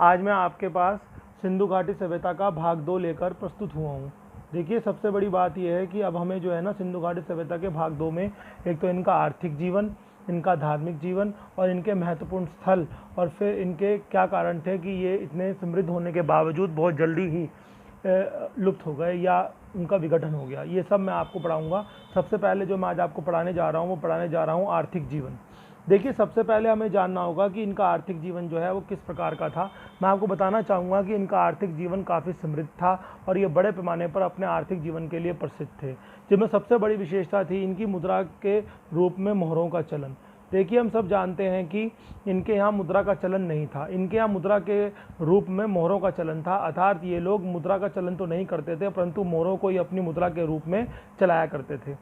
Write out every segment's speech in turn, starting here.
आज मैं आपके पास सिंधु घाटी सभ्यता का भाग 2 लेकर प्रस्तुत हुआ हूँ। देखिए, सबसे बड़ी बात यह है कि अब हमें जो है ना सिंधु घाटी सभ्यता के भाग 2 में एक तो इनका आर्थिक जीवन, इनका धार्मिक जीवन और इनके महत्वपूर्ण स्थल, और फिर इनके क्या कारण थे कि ये इतने समृद्ध होने के बावजूद बहुत जल्दी ही लुप्त हो गए या उनका विघटन हो गया, ये सब मैं आपको पढ़ाऊँगा। सबसे पहले जो मैं आज आपको पढ़ाने जा रहा हूँ वो पढ़ाने जा रहा हूँ आर्थिक जीवन। देखिए, सबसे पहले हमें जानना होगा कि इनका आर्थिक जीवन जो है वो किस प्रकार का था। मैं आपको बताना चाहूँगा कि इनका आर्थिक जीवन काफ़ी समृद्ध था और ये बड़े पैमाने पर अपने आर्थिक जीवन के लिए प्रसिद्ध थे। जिनमें सबसे बड़ी विशेषता थी इनकी मुद्रा के रूप में मोहरों का चलन। देखिए, हम सब जानते हैं कि इनके यहाँ मुद्रा का चलन नहीं था, इनके यहाँ मुद्रा के रूप में मोहरों का चलन था। अर्थात ये लोग मुद्रा का चलन तो नहीं करते थे, परंतु मोहरों को ही अपनी मुद्रा के रूप में चलाया करते थे।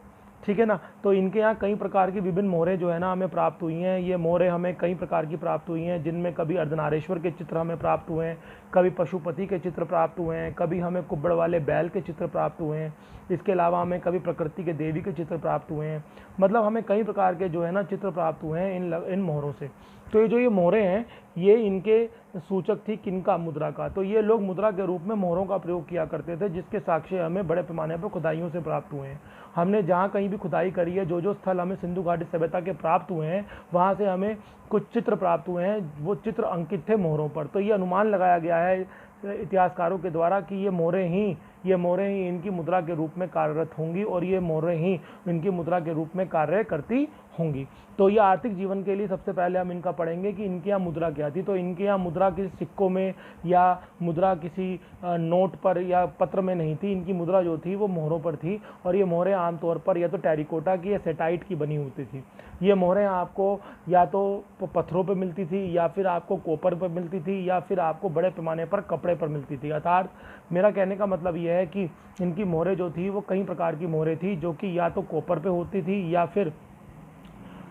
ठीक है ना। तो इनके यहाँ कई प्रकार की विभिन्न मोहरें जो है ना हमें प्राप्त हुई हैं। ये मोहरें हमें कई प्रकार की प्राप्त हुई हैं, जिनमें कभी अर्धनारेश्वर के चित्र हमें प्राप्त हुए हैं, कभी पशुपति के चित्र प्राप्त हुए हैं, कभी हमें कुब्बड़ वाले बैल के चित्र प्राप्त हुए हैं। इसके अलावा हमें कभी प्रकृति के देवी के चित्र प्राप्त हुए हैं। मतलब हमें कई प्रकार के जो है ना चित्र प्राप्त हुए हैं इन मोहरों से। तो ये जो ये मोहरें हैं ये इनके सूचक थी किनका, मुद्रा का। तो ये लोग मुद्रा के रूप में मोहरों का प्रयोग किया करते थे, जिसके साक्ष्य हमें बड़े पैमाने पर खुदाइयों से प्राप्त हुए हैं। हमने जहाँ कहीं भी खुदाई करी है, जो स्थल हमें सिंधु घाटी सभ्यता के प्राप्त हुए हैं, वहाँ से हमें कुछ चित्र प्राप्त हुए हैं। वो चित्र अंकित थे मोहरों पर। तो ये अनुमान लगाया गया है इतिहासकारों के द्वारा कि ये मोहरें ही इनकी मुद्रा के रूप में कार्यरत होंगी और ये मोहरें ही इनकी मुद्रा के रूप में कार्य करती होंगी। तो ये आर्थिक जीवन के लिए सबसे पहले हम इनका पढ़ेंगे कि इनके यहाँ मुद्रा क्या थी। तो इनके यहाँ मुद्रा किसी सिक्कों में या मुद्रा किसी नोट पर या पत्र में नहीं थी। इनकी मुद्रा जो थी वो मोहरों पर थी, और ये मोहरें आमतौर पर या तो टेरिकोटा की या सेटाइट की बनी होती थी। ये मोहरें आपको या तो पत्थरों पर मिलती थी, या फिर आपको कॉपर पर मिलती थी, या फिर आपको बड़े पैमाने पर कपड़े पर मिलती थी। अर्थात मेरा कहने का मतलब यह है कि इनकी मोहरें जो थी वो कई प्रकार की मोहरें थी, जो कि या तो कॉपर पे होती थी, या फिर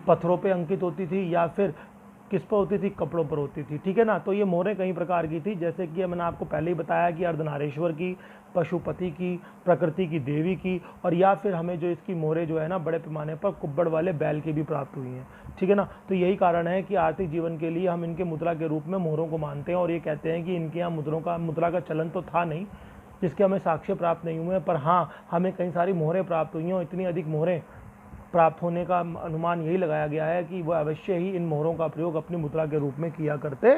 पत्थरों पे अंकित होती थी, या फिर किस पर होती थी, कपड़ों पर होती थी। ठीक है ना। तो ये मोहरें कई प्रकार की थी, जैसे कि मैंने आपको पहले ही बताया कि अर्धनारेश्वर की, पशुपति की, प्रकृति की देवी की, और या फिर हमें जो इसकी मोहरें जो है ना बड़े पैमाने पर कुब्बड़ वाले बैल की भी प्राप्त हुई हैं। ठीक है ना। तो यही कारण है कि आर्थिक जीवन के लिए हम इनके मुद्रा के रूप में मोहरों को मानते हैं, और ये कहते हैं कि इनके यहाँ मुद्रा का चलन तो था नहीं, जिसके हमें साक्ष्य प्राप्त नहीं हुए, पर हाँ हमें कई सारी मोहरें प्राप्त हुई हैं। और इतनी अधिक मोहरें प्राप्त होने का अनुमान यही लगाया गया है कि वह अवश्य ही इन मोहरों का प्रयोग अपनी मुद्रा के रूप में किया करते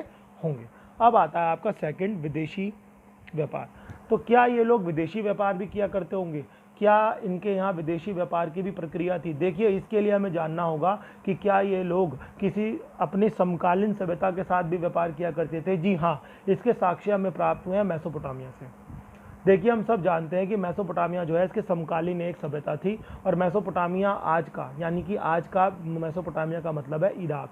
होंगे। अब आता है आपका सेकंड, विदेशी व्यापार। तो क्या ये लोग विदेशी व्यापार भी किया करते होंगे? क्या इनके यहाँ विदेशी व्यापार की भी प्रक्रिया थी? देखिए, इसके लिए हमें जानना होगा कि क्या ये लोग किसी अपने समकालीन सभ्यता के साथ भी व्यापार किया करते थे। जी हाँ, इसके साक्ष्य हमें प्राप्त हुए हैं मेसोपोटामिया से। देखिए, हम सब जानते हैं कि मेसोपोटामिया जो है इसके समकालीन एक सभ्यता थी, और मेसोपोटामिया आज का, यानी कि आज का मेसोपोटामिया का मतलब है इराक।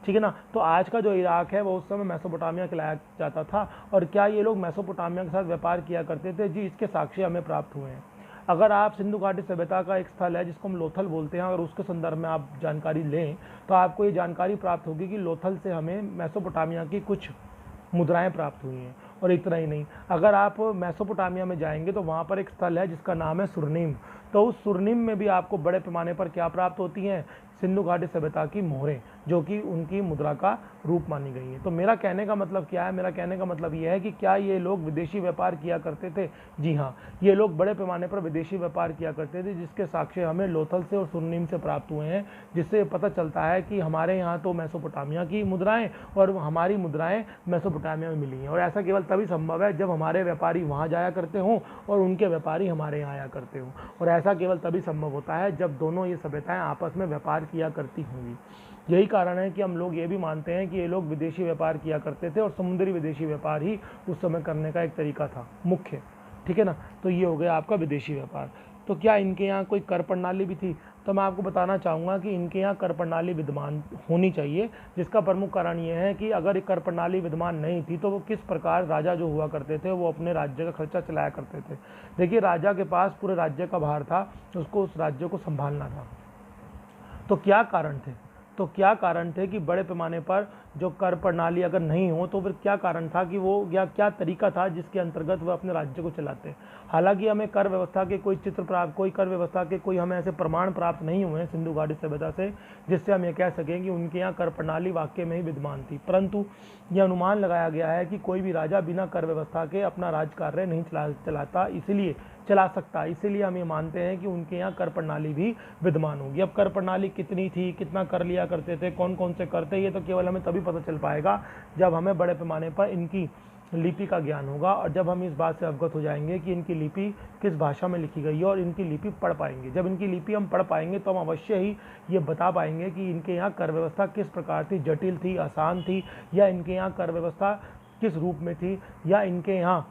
ठीक है ना। तो आज का जो इराक है वो उस समय मेसोपोटामिया कहलाया जाता था। और क्या ये लोग मेसोपोटामिया के साथ व्यापार किया करते थे? जी, इसके साक्ष्य हमें प्राप्त हुए हैं। अगर आप सिंधु घाटी सभ्यता का एक स्थल है जिसको हम लोथल बोलते हैं, अगर उसके संदर्भ में आप जानकारी लें तो आपको ये जानकारी प्राप्त होगी कि लोथल से हमें मेसोपोटामिया की कुछ मुद्राएं प्राप्त हुई हैं। और इतना ही नहीं, अगर आप मेसोपोटामिया में जाएंगे तो वहाँ पर एक स्थल है जिसका नाम है सुरनीम। तो उस सुरनीम में भी आपको बड़े पैमाने पर क्या प्राप्त होती हैं? सिंधु घाटी सभ्यता की मोहरें, जो कि उनकी मुद्रा का रूप मानी गई है। तो मेरा कहने का मतलब क्या है? मेरा कहने का मतलब यह है कि क्या ये लोग विदेशी व्यापार किया करते थे? जी हाँ, ये लोग बड़े पैमाने पर विदेशी व्यापार किया करते थे, जिसके साक्ष्य हमें लोथल से और सुरनीम से प्राप्त हुए हैं, जिससे पता चलता है कि हमारे यहाँ तो मेसोपोटामिया की मुद्राएं और हमारी मुद्राएं मेसोपोटामिया में मिली हैं। और ऐसा केवल तभी संभव है जब हमारे व्यापारी वहाँ जाया करते हों और उनके व्यापारी हमारे यहाँ आया करते हों। और ऐसा केवल तभी संभव होता है जब दोनों ये सभ्यताएं आपस में व्यापार किया करती होंगी। यही कारण है कि हम लोग ये भी मानते हैं कि ये लोग विदेशी व्यापार किया करते थे, और समुद्री विदेशी व्यापार ही उस समय करने का एक तरीका था मुख्य। ठीक है ना। तो ये हो गया आपका विदेशी व्यापार। तो क्या इनके यहाँ कोई कर प्रणाली भी थी? तो मैं आपको बताना चाहूँगा कि इनके यहाँ कर प्रणाली विद्यमान होनी चाहिए, जिसका प्रमुख कारण ये है कि अगर कर प्रणाली विद्यमान नहीं थी तो वो किस प्रकार राजा जो हुआ करते थे वो अपने राज्य का खर्चा चलाया करते थे। देखिए, राजा के पास पूरे राज्य का भार था, उसको उस राज्य को संभालना था। तो क्या कारण थे? कि बड़े पैमाने पर जो कर प्रणाली अगर नहीं हो तो फिर क्या कारण था कि वो, या क्या तरीका था जिसके अंतर्गत वह अपने राज्य को चलाते। हालांकि हमें कर व्यवस्था के कोई चित्र प्राप्त, कोई कर व्यवस्था के कोई हमें ऐसे प्रमाण प्राप्त नहीं हुए हैं सिंधु घाटी सभ्यता से जिससे हम ये कह सकें कि उनके यहाँ कर प्रणाली वाकई में ही विद्यमान थी, परंतु यह अनुमान लगाया गया है कि कोई भी राजा बिना कर व्यवस्था के अपना राज कार्य नहीं चलाता, इसलिए चला सकता, इसीलिए हम ये मानते हैं कि उनके यहाँ कर प्रणाली भी विद्यमान होगी। अब कर प्रणाली कितनी थी, कितना कर लिया करते थे, कौन कौन से करते, ये तो केवल हमें तभी पता चल पाएगा जब हमें बड़े पैमाने पर इनकी लिपि का ज्ञान होगा और जब हम इस बात से अवगत हो जाएंगे कि इनकी लिपि किस भाषा में लिखी गई है और इनकी लिपि पढ़ पाएंगे। जब इनकी लिपि हम पढ़ पाएंगे तो हम अवश्य ही ये बता पाएंगे कि इनके यहाँ कर व्यवस्था किस प्रकार थी, जटिल थी, आसान थी, या इनके यहाँ कर व्यवस्था किस रूप में थी, या इनके यहाँ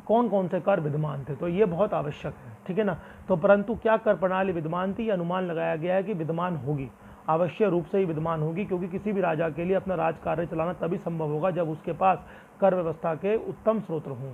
कौन कौन से कर विद्यमान थे। तो ये बहुत आवश्यक है, ठीक है ना। तो परंतु क्या कर प्रणाली विद्यमान थी, अनुमान लगाया गया है कि विद्यमान होगी, अवश्य रूप से ही विद्यमान होगी, क्योंकि किसी भी राजा के लिए अपना राज कार्य चलाना तभी संभव होगा जब उसके पास कर व्यवस्था के उत्तम स्रोत हों।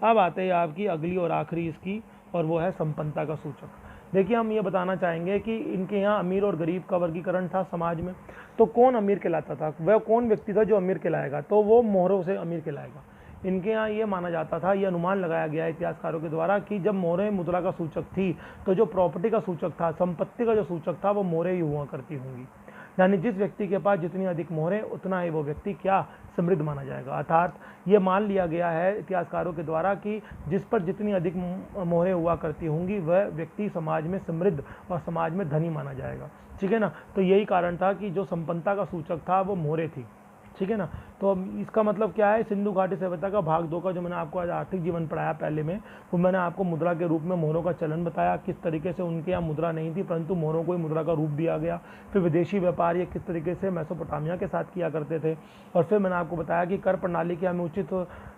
अब आते हैं आपकी अगली और आखिरी इसकी, और वो है संपन्नता का सूचक। देखिए, हम ये बताना चाहेंगे कि इनके यहाँ अमीर और गरीब का वर्गीकरण था समाज में। तो कौन अमीर कहलाता था, वह कौन व्यक्ति था जो अमीर कहलाएगा, तो वो मोहरों से अमीर कहलाएगा। इनके यहाँ ये माना जाता था, ये अनुमान लगाया गया है इतिहासकारों के द्वारा कि जब मोहरें मुद्रा का सूचक थी तो जो प्रॉपर्टी का सूचक था, संपत्ति का जो सूचक था, वो मोहरें ही हुआ करती होंगी। यानी जिस व्यक्ति के पास जितनी अधिक मोहरें उतना ही वो व्यक्ति क्या समृद्ध माना जाएगा। अर्थात ये मान लिया गया है इतिहासकारों के द्वारा कि जिस पर जितनी अधिक मोहरें हुआ करती होंगी वह व्यक्ति समाज में समृद्ध और समाज में धनी माना जाएगा, ठीक है ना। तो यही कारण था कि जो संपन्नता का सूचक था वो मोहरें थी, ठीक है ना। तो इसका मतलब क्या है, सिंधु घाटी सभ्यता का भाग 2 का जो मैंने आपको आज आर्थिक जीवन पढ़ाया पहले में, वो मैंने आपको मुद्रा के रूप में मोहरों का चलन बताया, किस तरीके से उनके यहाँ मुद्रा नहीं थी परंतु मोहरों को ही मुद्रा का रूप दिया गया। फिर विदेशी व्यापार ये किस तरीके से मेसोपोटामिया के साथ किया करते थे, और फिर मैंने आपको बताया कि कर प्रणाली के हमें उचित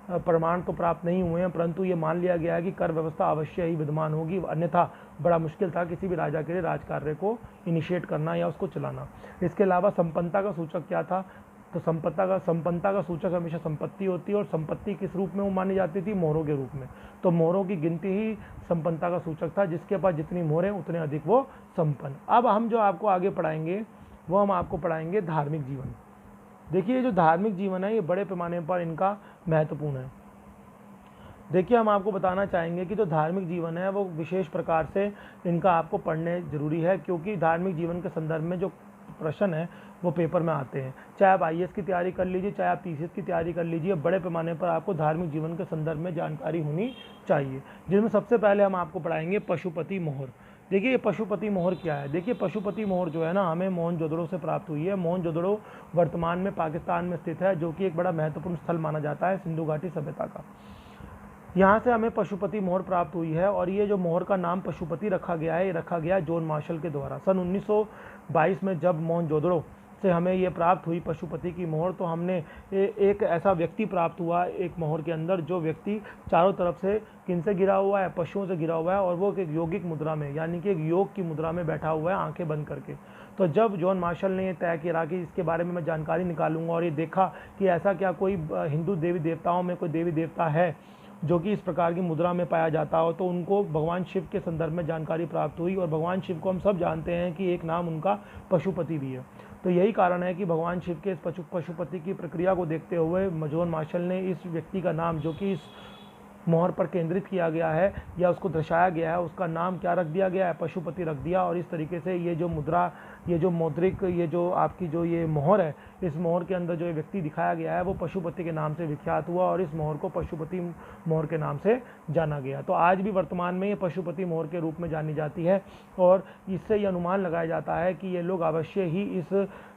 प्रमाण तो प्राप्त नहीं हुए हैं, परंतु ये मान लिया गया है कि कर व्यवस्था अवश्य ही विद्यमान होगी, अन्यथा बड़ा मुश्किल था किसी भी राजा के लिए राज कार्य को इनिशिएट करना या उसको चलाना। इसके अलावा संपन्नता का सूचक क्या था, तो संपन्नता का सूचक हमेशा संपत्ति होती है, और संपत्ति किस रूप में वो मानी जाती थी, मोहरों के रूप में। तो मोहरों की गिनती ही संपन्नता का सूचक था, जिसके पास जितनी मोहरें उतने अधिक वो संपन्न। अब हम जो आपको आगे पढ़ाएंगे वो हम आपको पढ़ाएंगे धार्मिक जीवन। देखिए, जो धार्मिक जीवन है ये बड़े पैमाने पर इनका महत्वपूर्ण है। देखिए, हम आपको बताना चाहेंगे कि जो धार्मिक जीवन है वो विशेष प्रकार से इनका आपको पढ़ने जरूरी है, क्योंकि धार्मिक जीवन के संदर्भ में जो प्रश्न है वो पेपर में आते हैं। चाहे आप IAS की तैयारी कर लीजिए, चाहे आप TCS की तैयारी कर लीजिए, बड़े पैमाने पर आपको धार्मिक जीवन के संदर्भ में जानकारी होनी चाहिए, जिसमें सबसे पहले हम आपको पढ़ाएंगे पशुपति मोहर। देखिए, ये पशुपति मोहर क्या है। देखिए, पशुपति मोहर जो है ना, हमें मोहनजोदड़ो से प्राप्त हुई है। मोहनजोदड़ो वर्तमान में पाकिस्तान में स्थित है, जो कि एक बड़ा महत्वपूर्ण स्थल माना जाता है सिंधु घाटी सभ्यता का। यहाँ से हमें पशुपति मोहर प्राप्त हुई है, और ये जो मोहर का नाम पशुपति रखा गया है, ये रखा गया जॉन मार्शल के द्वारा। सन 1922 में जब मोहनजोदड़ो से हमें ये प्राप्त हुई पशुपति की मोहर, तो हमने एक ऐसा व्यक्ति प्राप्त हुआ एक मोहर के अंदर, जो व्यक्ति चारों तरफ से किनसे घिरा हुआ है, पशुओं से घिरा हुआ है, और वो एक यौगिक मुद्रा में, यानी कि एक योग की मुद्रा में बैठा हुआ है, आंखें बंद करके। तो जब जॉन मार्शल ने ये तय किया कि इसके बारे में मैं जानकारी निकालूंगा, और ये देखा कि ऐसा क्या कोई हिंदू देवी देवताओं में कोई देवी देवता है जो कि इस प्रकार की मुद्रा में पाया जाता हो, तो उनको भगवान शिव के संदर्भ में जानकारी प्राप्त हुई। और भगवान शिव को हम सब जानते हैं कि एक नाम उनका पशुपति भी है। तो यही कारण है कि भगवान शिव के इस पशुपति की प्रक्रिया को देखते हुए जॉन मार्शल ने इस व्यक्ति का नाम, जो कि इस मोहर पर केंद्रित किया गया है या उसको दर्शाया गया है, उसका नाम क्या रख दिया गया है, पशुपति रख दिया। और इस तरीके से ये जो मुद्रा, ये जो मौद्रिक, ये जो आपकी जो ये मोहर है, इस मोहर के अंदर जो ये व्यक्ति दिखाया गया है वो पशुपति के नाम से विख्यात हुआ, और इस मोहर को पशुपति मोहर के नाम से जाना गया। तो आज भी वर्तमान में ये पशुपति मोहर के रूप में जानी जाती है, और इससे ये अनुमान लगाया जाता है कि ये लोग अवश्य ही इस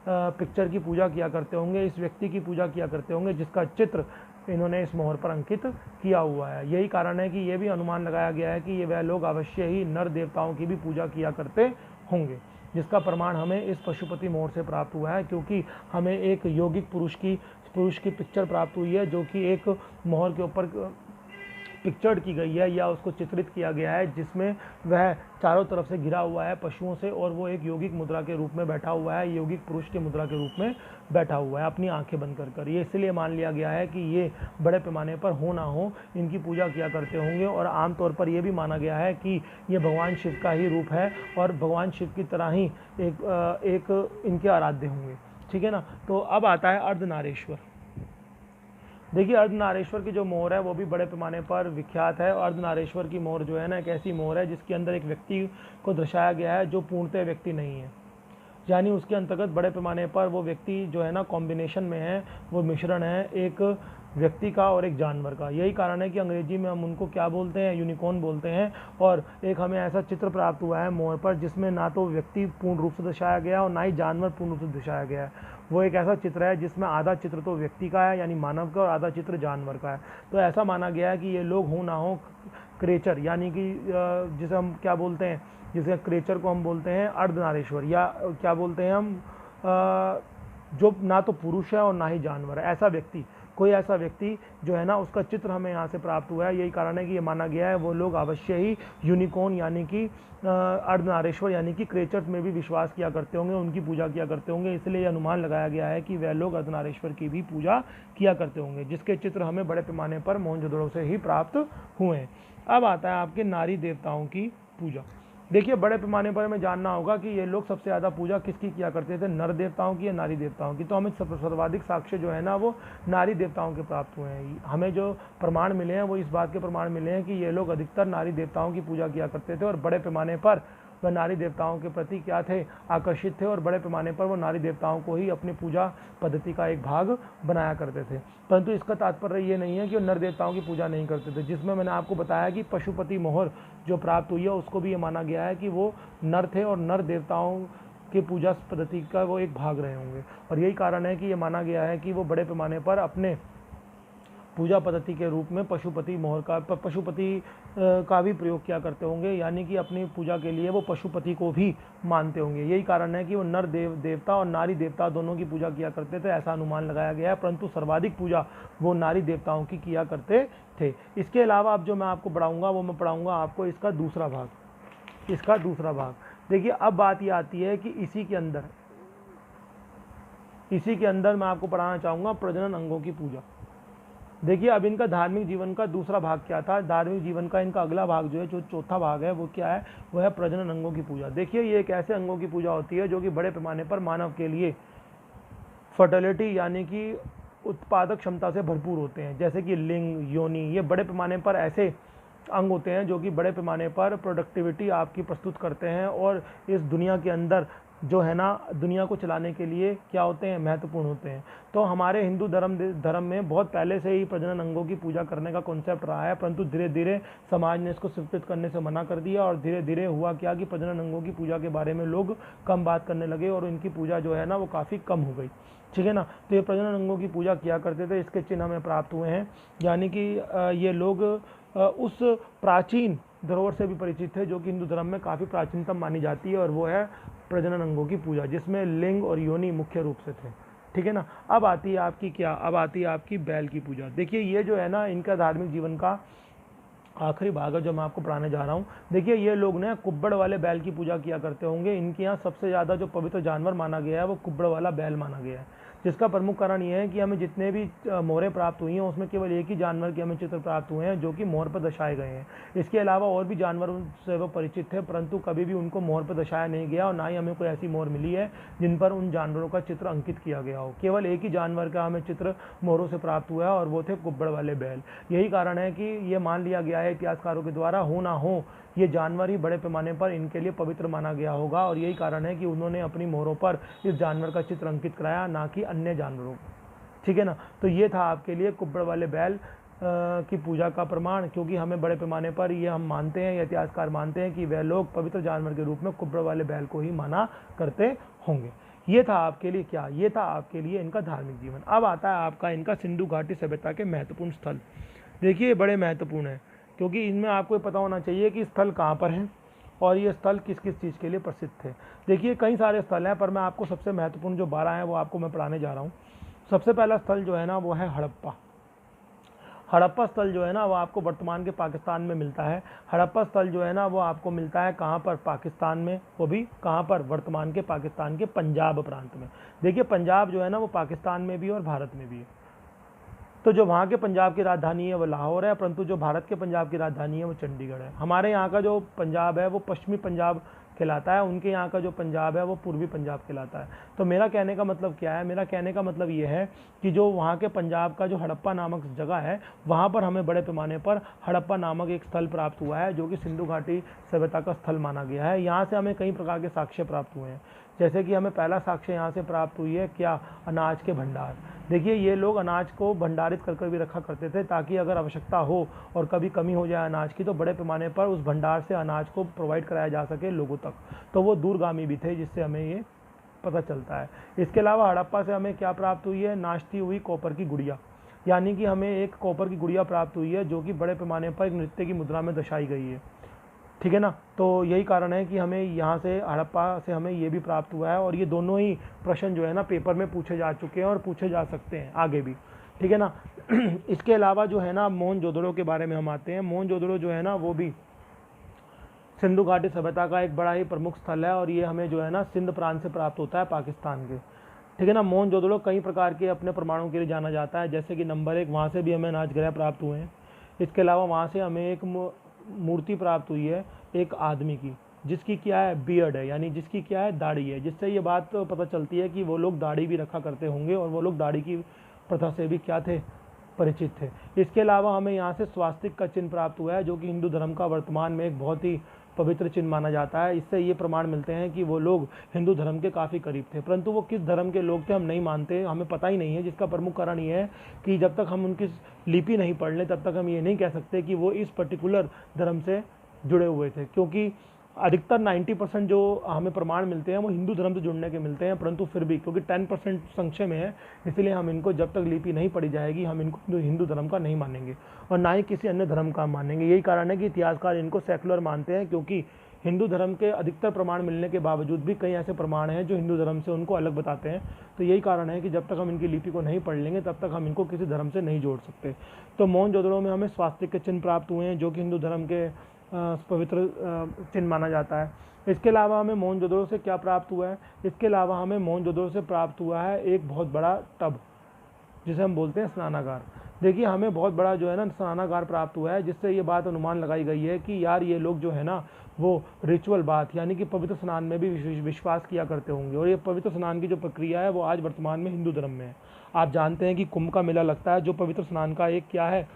पिक्चर की पूजा किया करते होंगे, इस व्यक्ति की पूजा किया करते होंगे जिसका चित्र इन्होंने इस मोहर पर अंकित किया हुआ है। यही कारण है कि ये भी अनुमान लगाया गया है कि ये वह लोग अवश्य ही नर देवताओं की भी पूजा किया करते होंगे, जिसका प्रमाण हमें इस पशुपति मोहर से प्राप्त हुआ है, क्योंकि हमें एक यौगिक पुरुष की पिक्चर प्राप्त हुई है, जो कि एक मोहर के ऊपर पिक्चर्ड की गई है या उसको चित्रित किया गया है, जिसमें वह चारों तरफ से घिरा हुआ है पशुओं से, और वो एक यौगिक मुद्रा के रूप में बैठा हुआ है, यौगिक पुरुष की मुद्रा के रूप में बैठा हुआ है, अपनी आंखें बंद कर। ये इसलिए मान लिया गया है कि ये बड़े पैमाने पर हो ना हो इनकी पूजा किया करते होंगे, और आमतौर पर यह भी माना गया है कि ये भगवान शिव का ही रूप है, और भगवान शिव की तरह ही एक इनके आराध्य होंगे। ठीक है ना। तो अब आता है अर्धनारेश्वर। देखिए अर्धनारेश्वर की जो मोहर है वो भी बड़े पैमाने पर विख्यात है। अर्धनारेश्वर की मोहर जो है ना एक ऐसी मोहर है जिसके अंदर एक व्यक्ति को दर्शाया गया है जो पूर्णतः व्यक्ति नहीं है, यानी उसके अंतर्गत बड़े पैमाने पर वो व्यक्ति जो है ना कॉम्बिनेशन में है, वो मिश्रण है एक व्यक्ति का और एक जानवर का। यही कारण है कि अंग्रेजी में हम उनको क्या बोलते हैं, यूनिकॉर्न बोलते हैं। और एक हमें ऐसा चित्र प्राप्त हुआ है मोर पर जिसमें ना तो व्यक्ति पूर्ण रूप से दर्शाया गया और ना ही जानवर पूर्ण रूप से दर्शाया गया है। वो एक ऐसा चित्र है जिसमें आधा चित्र तो व्यक्ति का है यानी मानव का और आधा चित्र जानवर का है। तो ऐसा माना गया है कि ये लोग हो ना हो क्रेचर, यानी कि जिसे हम क्या बोलते हैं, जिसे क्रेचर को हम बोलते हैं अर्धनारेश्वर, या क्या बोलते हैं हम जो ना तो पुरुष है और ना ही जानवर है, ऐसा व्यक्ति, कोई ऐसा व्यक्ति जो है ना उसका चित्र हमें यहाँ से प्राप्त हुआ है। यही कारण है कि ये माना गया है वो लोग अवश्य ही यूनिकॉर्न यानी कि अर्धनारेश्वर यानी कि क्रेचर्स में भी विश्वास किया करते होंगे, उनकी पूजा किया करते होंगे। इसलिए ये अनुमान लगाया गया है कि वह लोग अर्धनारेश्वर की भी पूजा किया करते होंगे, जिसके चित्र हमें बड़े पैमाने पर मोहनजोदड़ो से ही प्राप्त हुए हैं। अब आता है आपके नारी देवताओं की पूजा। देखिए बड़े पैमाने पर हमें जानना होगा कि ये लोग सबसे ज़्यादा पूजा किसकी किया करते थे, नर देवताओं की या नारी देवताओं की। तो हमें सर्वाधिक साक्ष्य जो है ना वो नारी देवताओं के प्राप्त हुए हैं। हमें जो प्रमाण मिले हैं वो इस बात के प्रमाण मिले हैं कि ये लोग अधिकतर नारी देवताओं की पूजा किया करते थे और बड़े पैमाने पर वह नारी देवताओं के प्रति क्या थे, आकर्षित थे और बड़े पैमाने पर वो नारी देवताओं को ही अपनी पूजा पद्धति का एक भाग बनाया करते थे। परंतु इसका तात्पर्य ये नहीं है कि वो नर देवताओं की पूजा नहीं करते थे। जिसमें मैंने आपको बताया कि पशुपति मोहर जो प्राप्त हुई है उसको भी ये माना गया है कि वो नर थे और नर देवताओं की पूजा पद्धति का वो एक भाग रहे होंगे। और यही कारण है कि ये माना गया है कि वो बड़े पैमाने पर अपने पूजा पद्धति के रूप में पशुपति मोहर का भी प्रयोग किया करते होंगे, यानी कि अपनी पूजा के लिए वो पशुपति को भी मानते होंगे। यही कारण है कि वो नर देवता और नारी देवता दोनों की पूजा किया करते थे, ऐसा अनुमान लगाया गया है। परंतु सर्वाधिक पूजा वो नारी देवताओं की किया करते थे। इसके अलावा अब जो मैं आपको पढ़ाऊँगा वो मैं पढ़ाऊँगा आपको इसका दूसरा भाग। देखिए अब बात ये आती है कि इसी के अंदर मैं आपको पढ़ाना चाहूँगा प्रजनन अंगों की पूजा। देखिए अब इनका धार्मिक जीवन का दूसरा भाग क्या था, धार्मिक जीवन का इनका अगला भाग जो है, जो चौथा भाग है वो क्या है, वो है प्रजनन अंगों की पूजा। देखिए ये एक ऐसे अंगों की पूजा होती है जो कि बड़े पैमाने पर मानव के लिए फर्टिलिटी यानी कि उत्पादक क्षमता से भरपूर होते हैं, जैसे कि लिंग, योनि, ये बड़े पैमाने पर ऐसे अंग होते हैं जो कि बड़े पैमाने पर प्रोडक्टिविटी आपकी प्रस्तुत करते हैं और इस दुनिया के अंदर जो है ना दुनिया को चलाने के लिए क्या होते हैं, महत्वपूर्ण होते हैं। तो हमारे हिंदू धर्म में बहुत पहले से ही प्रजनन अंगों की पूजा करने का कॉन्सेप्ट रहा है, परंतु धीरे धीरे समाज ने इसको स्वीकृत करने से मना कर दिया और धीरे धीरे हुआ क्या कि प्रजनन अंगों की पूजा के बारे में लोग कम बात करने लगे और इनकी पूजा जो है ना वो काफ़ी कम हो गई, ठीक है ना। तो ये प्रजनन अंगों की पूजा किया करते थे, इसके चिन्ह हमें प्राप्त हुए हैं, यानी कि ये लोग उस प्राचीन धरोहर से भी परिचित थे जो कि हिंदू धर्म में काफ़ी प्राचीनतम मानी जाती है और वो है प्रजनन अंगों की पूजा, जिसमें लिंग और योनि मुख्य रूप से थे, ठीक है ना। अब आती है आपकी बैल की पूजा। देखिए ये जो है ना इनका धार्मिक जीवन का आखिरी भाग है जो मैं आपको पढ़ाने जा रहा हूँ। देखिए ये लोग ना कुब्बड़ वाले बैल की पूजा किया करते होंगे। इनके यहाँ सबसे ज़्यादा जो पवित्र जानवर माना गया है वो कुब्बड़ वाला बैल माना गया है, जिसका प्रमुख कारण ये है कि हमें जितने भी मोहरें प्राप्त हुई हैं उसमें केवल एक ही जानवर के हमें चित्र प्राप्त हुए हैं जो कि मोहर पर दर्शाए गए हैं। इसके अलावा और भी जानवरों से वो परिचित थे, परंतु कभी भी उनको मोहर पर दर्शाया नहीं गया और ना ही हमें कोई ऐसी मोहर मिली है जिन पर उन जानवरों का चित्र अंकित किया गया हो। केवल एक ही जानवर का हमें चित्र मोहरों से प्राप्त हुआ है और वो थे कुब्बड़ वाले बैल। यही कारण है कि ये मान लिया गया है इतिहासकारों के द्वारा, हो ना हो ये जानवर ही बड़े पैमाने पर इनके लिए पवित्र माना गया होगा और यही कारण है कि उन्होंने अपनी मोहरों पर इस जानवर का चित्र अंकित कराया, ना कि अन्य जानवरों को, ठीक है ना। तो ये था आपके लिए कुब्बड़ वाले बैल की पूजा का प्रमाण, क्योंकि हमें बड़े पैमाने पर ये हम मानते हैं, इतिहासकार मानते हैं कि वह लोग पवित्र जानवर के रूप में कुब्बड़ वाले बैल को ही माना करते होंगे। ये था आपके लिए क्या, ये था आपके लिए इनका धार्मिक जीवन। अब आता है आपका इनका सिंधु घाटी सभ्यता के महत्वपूर्ण स्थल। देखिए ये बड़े महत्वपूर्ण है क्योंकि इनमें आपको पता होना चाहिए कि स्थल कहाँ पर हैं और ये स्थल किस किस चीज़ के लिए प्रसिद्ध थे। देखिए कई सारे स्थल हैं पर मैं आपको सबसे महत्वपूर्ण जो 12 हैं वो आपको मैं पढ़ाने जा रहा हूँ। सबसे पहला स्थल जो है ना वो है हड़प्पा स्थल जो है ना वो आपको वर्तमान के पाकिस्तान में मिलता है। हड़प्पा स्थल जो है ना वो आपको मिलता है कहाँ पर, पाकिस्तान में, वो भी कहाँ पर, वर्तमान के पाकिस्तान के पंजाब प्रांत में। देखिए पंजाब जो है ना वो पाकिस्तान में भी और भारत में भी है। तो जो वहाँ के पंजाब की राजधानी है वो लाहौर है, परंतु जो भारत के पंजाब की राजधानी है वो चंडीगढ़ है। हमारे यहाँ का जो पंजाब है वो पश्चिमी पंजाब कहलाता है, उनके यहाँ का जो पंजाब है वो पूर्वी पंजाब कहलाता है। तो मेरा कहने का मतलब क्या है, मेरा कहने का मतलब ये है कि जो वहाँ के पंजाब का जो हड़प्पा नामक जगह है, वहाँ पर हमें बड़े पैमाने पर हड़प्पा नामक एक स्थल प्राप्त हुआ है, जो कि सिंधु घाटी सभ्यता का स्थल माना गया है। यहाँ से हमें कई प्रकार के साक्ष्य प्राप्त हुए हैं। जैसे कि हमें पहला साक्ष्य यहाँ से प्राप्त हुई है, क्या, अनाज के भंडार। देखिए, ये लोग अनाज को भंडारित कर भी रखा करते थे, ताकि अगर आवश्यकता हो और कभी कमी हो जाए अनाज की, तो बड़े पैमाने पर उस भंडार से अनाज को प्रोवाइड कराया जा सके लोगों तक। तो वो दूरगामी भी थे, जिससे हमें ये पता चलता है। इसके अलावा हड़प्पा से हमें क्या प्राप्त हुई है, नाचती हुई कॉपर की गुड़िया, यानी कि हमें एक कॉपर की गुड़िया प्राप्त हुई है, जो कि बड़े पैमाने पर एक नृत्य की मुद्रा में दर्शाई गई है। ठीक है ना। तो यही कारण है कि हमें यहाँ से हड़प्पा से हमें ये भी प्राप्त हुआ है, और ये दोनों ही प्रश्न जो है ना पेपर में पूछे जा चुके हैं और पूछे जा सकते हैं आगे भी। ठीक है ना। इसके अलावा जो है ना मोहनजोदड़ो के बारे में हम आते हैं। मोहनजोदड़ो जो है ना वो भी सिंधु घाटी सभ्यता का एक बड़ा ही प्रमुख स्थल है, और ये हमें जो है ना सिंध प्रांत से प्राप्त होता है, पाकिस्तान के। ठीक है ना। मोहनजोदड़ो कई प्रकार के अपने प्रमाणों के लिए जाना जाता है, जैसे कि नंबर 1, वहाँ से भी हमें अनाज गृह प्राप्त हुए हैं। इसके अलावा वहाँ से हमें एक मूर्ति प्राप्त हुई है एक आदमी की, जिसकी क्या है, बियर्ड है, यानी जिसकी क्या है, दाढ़ी है, जिससे ये बात पता चलती है कि वो लोग दाढ़ी भी रखा करते होंगे, और वो लोग दाढ़ी की प्रथा से भी क्या थे, परिचित थे। इसके अलावा हमें यहाँ से स्वास्तिक का चिन्ह प्राप्त हुआ है, जो कि हिंदू धर्म का वर्तमान में एक बहुत ही पवित्र चिन्ह माना जाता है। इससे ये प्रमाण मिलते हैं कि वो लोग हिंदू धर्म के काफ़ी करीब थे, परंतु वो किस धर्म के लोग थे हम नहीं मानते, हमें पता ही नहीं है। जिसका प्रमुख कारण ये है कि जब तक हम उनकी लिपि नहीं पढ़ लें, तब तक हम ये नहीं कह सकते कि वो इस पर्टिकुलर धर्म से जुड़े हुए थे, क्योंकि अधिकतर 90% जो हमें प्रमाण मिलते हैं वो हिंदू धर्म से जुड़ने के मिलते हैं, परंतु फिर भी क्योंकि 10% संशय में है, इसलिए हम इनको जब तक लिपि नहीं पढ़ी जाएगी हम इनको हिंदू धर्म का नहीं मानेंगे, और ना ही किसी अन्य धर्म का मानेंगे। यही कारण है कि इतिहासकार इनको सेकुलर मानते हैं, क्योंकि हिंदू धर्म के अधिकतर प्रमाण मिलने के बावजूद भी कई ऐसे प्रमाण हैं जो हिंदू धर्म से उनको अलग बताते हैं। तो यही कारण है कि जब तक हम इनकी लिपि को नहीं पढ़ लेंगे, तब तक हम इनको किसी धर्म से नहीं जोड़ सकते। तो मोहनजोदड़ो में हमें स्वास्तिक के चिन्ह प्राप्त हुए हैं, जो कि हिंदू धर्म के पवित्र चिन्ह माना जाता है। इसके अलावा हमें मोहनजोदड़ो से क्या प्राप्त हुआ है, इसके अलावा हमें मोहनजोदड़ो से प्राप्त हुआ है एक बहुत बड़ा टब, जिसे हम बोलते हैं स्नानागार। देखिए, हमें बहुत बड़ा जो है ना स्नानागार प्राप्त हुआ है, जिससे ये बात अनुमान लगाई गई है कि यार ये लोग जो है ना वो रिचुअल बात, यानी कि पवित्र स्नान में भी विश्वास किया करते होंगे, और ये पवित्र स्नान की जो प्रक्रिया है वो आज वर्तमान में हिंदू धर्म में है। आप जानते हैं कि कुंभ का मेला लगता है, जो पवित्र स्नान का एक क्या है,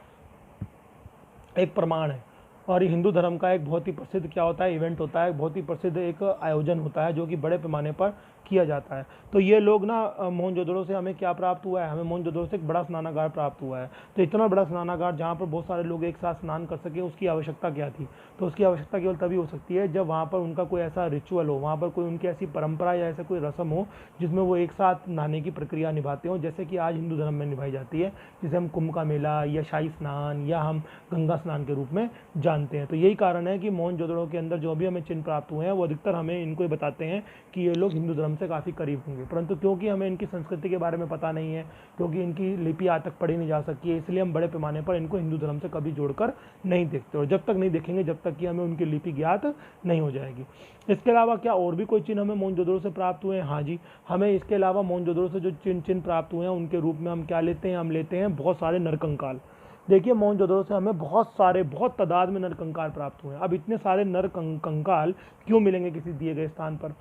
एक प्रमाण है, और ये हिंदू धर्म का एक बहुत ही प्रसिद्ध क्या होता है, इवेंट होता है, बहुत ही प्रसिद्ध एक आयोजन होता है, जो कि बड़े पैमाने पर किया जाता है। तो ये लोग ना मोहनजोदड़ो से हमें क्या प्राप्त हुआ है, हमें मोहनजोदड़ो से एक बड़ा स्नानागार प्राप्त हुआ है। तो इतना बड़ा स्नानागार जहाँ पर बहुत सारे लोग एक साथ स्नान कर सके, उसकी आवश्यकता क्या थी, तो उसकी आवश्यकता केवल तभी हो सकती है जब वहाँ पर उनका कोई ऐसा रिचुअल हो, वहाँ पर कोई उनकी ऐसी परंपरा या ऐसा कोई रस्म हो जिसमें वो एक साथ नहाने की प्रक्रिया निभाते हो, जैसे कि आज हिंदू धर्म में निभाई जाती है, जिसे हम कुंभ का मेला या शाही स्नान या हम गंगा स्नान के रूप में जानते हैं। तो यही कारण है कि मोहनजोदड़ो के अंदर जो भी हमें चिन्ह प्राप्त हुए हैं वो अधिकतर हमें इनको बताते हैं कि ये लोग हिंदू धर्म से काफ़ी करीब होंगे, परंतु क्योंकि हमें इनकी संस्कृति के बारे में पता नहीं है, क्योंकि इनकी लिपि आज तक पढ़ी नहीं जा सकी है, इसलिए हम बड़े पैमाने पर इनको हिंदू धर्म से कभी जोड़कर नहीं देखते, और जब तक नहीं देखेंगे जब तक कि हमें उनकी लिपि ज्ञात नहीं हो जाएगी। इसके अलावा क्या और भी कोई चिन्ह हमें मोहनजोदड़ो से प्राप्त हुए हैं? हाँ जी, हमें इसके अलावा मोहनजोदड़ो से जो चिन्ह प्राप्त हुए हैं उनके रूप में हम क्या लेते हैं, हम लेते हैं बहुत सारे नरकंकाल। देखिए, मोहनजोदड़ो से हमें बहुत तादाद में नरकंकाल प्राप्त हुए हैं। अब इतने सारे नरकंकाल क्यों मिलेंगे किसी दिए गए स्थान पर?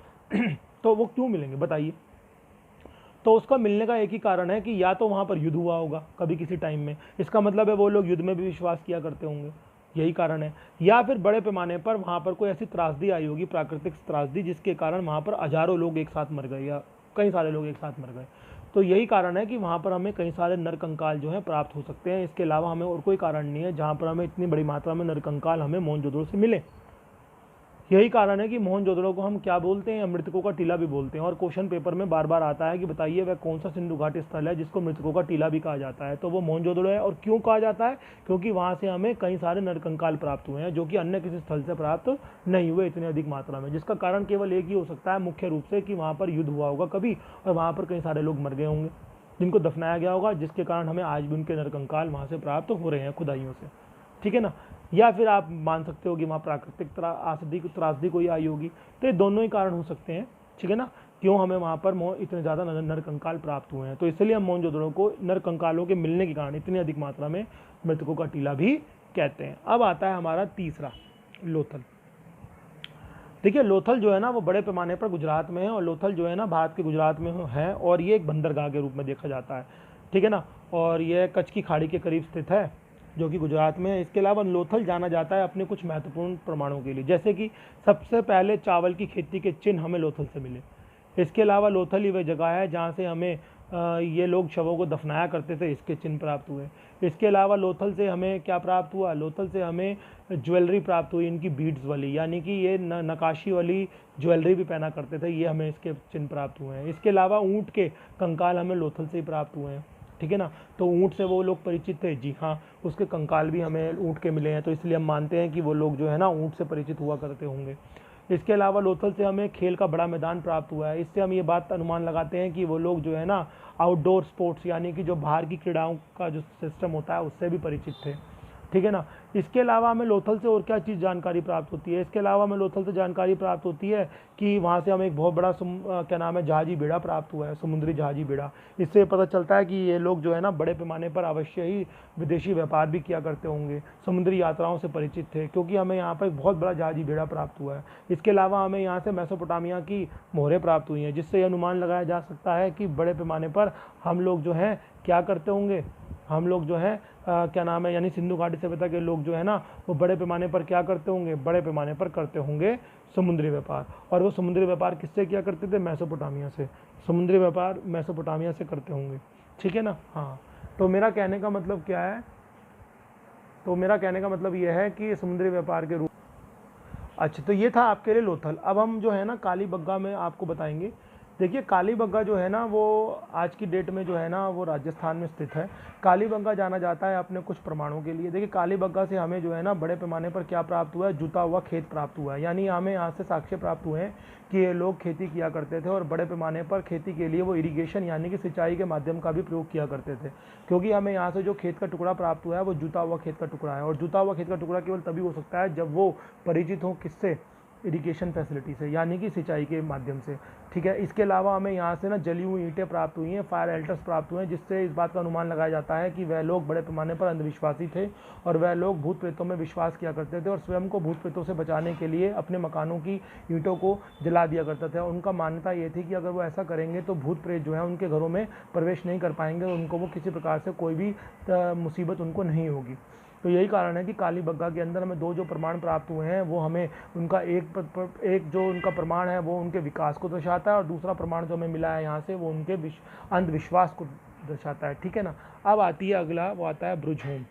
तो वो क्यों मिलेंगे बताइए? तो उसका मिलने का एक ही कारण है कि या तो वहाँ पर युद्ध हुआ होगा कभी किसी टाइम में, इसका मतलब है वो लोग युद्ध में भी विश्वास किया करते होंगे, यही कारण है, या फिर बड़े पैमाने पर वहाँ पर कोई ऐसी त्रासदी आई होगी, प्राकृतिक त्रासदी, जिसके कारण वहाँ पर हजारों लोग एक साथ मर गए या कई सारे लोग एक साथ मर गए। तो यही कारण है कि वहाँ पर हमें कई सारे नरकंकाल जो हैं प्राप्त हो सकते हैं। इसके अलावा हमें और कोई कारण नहीं है जहाँ पर हमें इतनी बड़ी मात्रा में नरकंकाल हमें मोहनजोदड़ो से मिले। यही कारण है कि मोहनजोदड़ो को हम क्या बोलते हैं, मृतकों का टीला भी बोलते हैं। और क्वेश्चन पेपर में बार बार आता है कि बताइए वह कौन सा सिंधु घाटी स्थल है जिसको मृतकों का टीला भी कहा जाता है, तो वो मोहनजोदड़ो है। और क्यों कहा जाता है? क्योंकि वहाँ से हमें कई सारे नरकंकाल प्राप्त हुए हैं, जो कि अन्य किसी स्थल से प्राप्त नहीं हुए इतनी अधिक मात्रा में, जिसका कारण केवल एक ही हो सकता है मुख्य रूप से, कि वहाँ पर युद्ध हुआ होगा कभी, और वहाँ पर कई सारे लोग मर गए होंगे जिनको दफनाया गया होगा, जिसके कारण हमें आज भी उनके नरकंकाल वहाँ से प्राप्त हो रहे हैं खुदाइयों से। ठीक है ना। या फिर आप मान सकते हो कि वहाँ प्राकृतिक त्रासदी कोई आई होगी। तो ये दोनों ही कारण हो सकते हैं, ठीक है ना, क्यों हमें वहाँ पर इतने ज़्यादा नरकंकाल प्राप्त हुए हैं। तो इसलिए हम मोहनजोदड़ो को नरकंकालों के मिलने के कारण इतनी अधिक मात्रा में मृतकों का टीला भी कहते हैं। अब आता है हमारा तीसरा, लोथल। देखिए लोथल जो है ना वो बड़े पैमाने पर गुजरात में है, और लोथल जो है ना भारत के गुजरात में है, और ये एक बंदरगाह के रूप में देखा जाता है, ठीक है ना। और ये कच्छ की खाड़ी के करीब स्थित है, जो कि गुजरात में है। इसके अलावा लोथल जाना जाता है अपने कुछ महत्वपूर्ण प्रमाणों के लिए, जैसे कि सबसे पहले चावल की खेती के चिन्ह हमें लोथल से मिले। इसके अलावा लोथल ही वह जगह है जहाँ से हमें ये लोग शवों को दफनाया करते थे, इसके चिन्ह प्राप्त हुए। इसके अलावा लोथल से हमें क्या प्राप्त हुआ, लोथल से हमें ज्वेलरी प्राप्त हुई, इनकी बीड्स वाली, यानी कि ये नकाशी वाली ज्वेलरी भी पहना करते थे, ये हमें इसके चिन्ह प्राप्त हुए हैं। इसके अलावा ऊँट के कंकाल हमें लोथल से ही प्राप्त हुए हैं, ठीक है ना। तो ऊँट से वो लोग परिचित थे, जी हाँ, उसके कंकाल भी हमें ऊँट के मिले हैं, तो इसलिए हम मानते हैं कि वो लोग जो है ना ऊँट से परिचित हुआ करते होंगे। इसके अलावा लोथल से हमें खेल का बड़ा मैदान प्राप्त हुआ है। इससे हम ये बात अनुमान लगाते हैं कि वो लोग जो है ना आउटडोर स्पोर्ट्स, यानी कि जो बाहर की क्रीड़ाओं का जो सिस्टम होता है उससे भी परिचित थे, ठीक है ना। इसके अलावा हमें लोथल से और क्या चीज़ जानकारी प्राप्त होती है, इसके अलावा हमें लोथल से जानकारी प्राप्त होती है कि वहाँ से हमें एक बहुत बड़ा क्या नाम है जहाजी बेड़ा प्राप्त हुआ है, समुद्री जहाजी बेड़ा। इससे पता चलता है कि ये लोग जो है ना बड़े पैमाने पर अवश्य ही विदेशी व्यापार भी किया करते होंगे, समुद्री यात्राओं से परिचित थे, क्योंकि हमें यहाँ पर एक बहुत बड़ा जहाजी बेड़ा प्राप्त हुआ है। इसके अलावा हमें यहाँ से मेसोपोटामिया की मोहरें प्राप्त हुई हैं, जिससे यह अनुमान लगाया जा सकता है कि बड़े पैमाने पर हम लोग जो हैं क्या करते होंगे, हम लोग जो है क्या नाम है, यानी सिंधु घाटी सभ्यता के लोग जो है ना वो बड़े पैमाने पर क्या करते होंगे, बड़े पैमाने पर करते होंगे समुद्री व्यापार। और वो समुद्री व्यापार किससे किया करते थे, मेसोपोटामिया से। समुद्री व्यापार मेसोपोटामिया से करते होंगे, ठीक है ना। हाँ, तो मेरा कहने का मतलब क्या है, तो मेरा कहने का मतलब यह है कि समुद्री व्यापार के रूप। अच्छा, तो ये था आपके लिए लोथल। अब हम जो है ना कालीबंगा में आपको बताएंगे। देखिए कालीबंगा जो है ना वो आज की डेट में जो है ना वो राजस्थान में स्थित है। कालीबंगा जाना जाता है अपने कुछ प्रमाणों के लिए। देखिए कालीबंगा से हमें जो है ना बड़े पैमाने पर क्या प्राप्त हुआ है, जुता हुआ खेत प्राप्त हुआ है, यानी हमें यहाँ से साक्ष्य प्राप्त हुए हैं कि ये लोग खेती किया करते थे, और बड़े पैमाने पर खेती के लिए वो इरिगेशन यानी कि सिंचाई के माध्यम का भी प्रयोग किया करते थे। क्योंकि हमें यहाँ से जो खेत का टुकड़ा प्राप्त हुआ है वो जुता हुआ खेत का टुकड़ा है, और जुता हुआ खेत का टुकड़ा केवल तभी हो सकता है जब वो परिचित हो किससे, इरिगेशन फैसिलिटी से, यानी कि सिंचाई के माध्यम से, ठीक है। इसके अलावा हमें यहाँ से ना जली हुई ईंटें प्राप्त हुई हैं, फायर एल्टर्स प्राप्त हुए हैं, जिससे इस बात का अनुमान लगाया जाता है कि वह लोग बड़े पैमाने पर अंधविश्वासी थे, और वह लोग भूत प्रेतों में विश्वास किया करते थे, और स्वयं को भूत प्रेतों से बचाने के लिए अपने मकानों की ईंटों को जला दिया करते थे। उनका मान्यता ये थी कि अगर वो ऐसा करेंगे तो भूत प्रेत जो है उनके घरों में प्रवेश नहीं कर पाएंगे, और उनको वो किसी प्रकार से कोई भी मुसीबत उनको नहीं होगी। तो यही कारण है कि कालीबंगा के अंदर हमें दो जो प्रमाण प्राप्त हुए हैं वो हमें उनका एक जो उनका प्रमाण है वो उनके विकास को दर्शाता है, और दूसरा प्रमाण जो हमें मिला है यहाँ से वो उनके अंधविश्वास को दर्शाता है, ठीक है ना। अब आती है अगला, वो आता है ब्रुज होम।